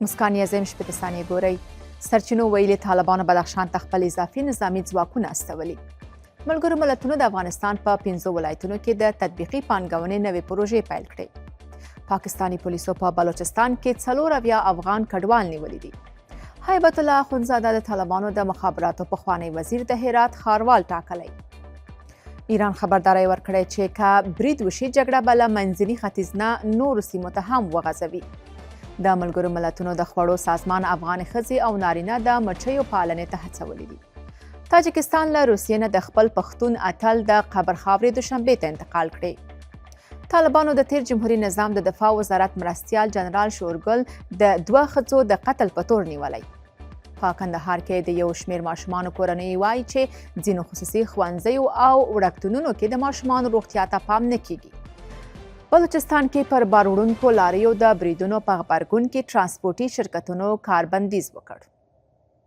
مسکان عظیم شپږ ثانیې ګورئ. سرچینو ویلي طالبانو بدخشان ته خپل اضافي نظامي ځواکونه استولي. ملګرو ملتونو د افغانستان په 5 ولایتونو کې د تطبیقي پانګونې نوې پروژې پیل کړې. پاکستاني پولیسو په بلوچستان کې 40 افغان کډوال نیولي دي. هیبت الله اخندزاده د طالبانو د مخابراتو پخوانی وزیر د هرات ښاروال ټاکلی. ایران خبرداری ورکړی چې که برید وشي جګړه به له منځني ختیځ نه نورو سیمو ته هم وغځوي. د ملګرو ملتونو د خوړو سازمان افغان ښځې او نارینه د مچیو پالنې ته هڅولي دي. تاجکستان له روسیې نه د خپل پښتون اتل د قبر خاورې دوشنبې ته انتقال کړې. طالبانو د تیر جمهوریت نظام د دفاع وزارت مرستیال جنرال شورګل د 2 ښځو د قتل په تور نیولی. په کندهار کې د یو شمېر ماشومانو کورنۍ وایي چې ځینو خصوصي ښوونځیو او وړکتونونو کې د ماشومانو روغتیا ته پام نه کیږي. بلوچستان کې پر بار وړونکو لاریو د بریدونو په غبرګون کې ترانسپورټي شرکتونو کار بندیز وکړ.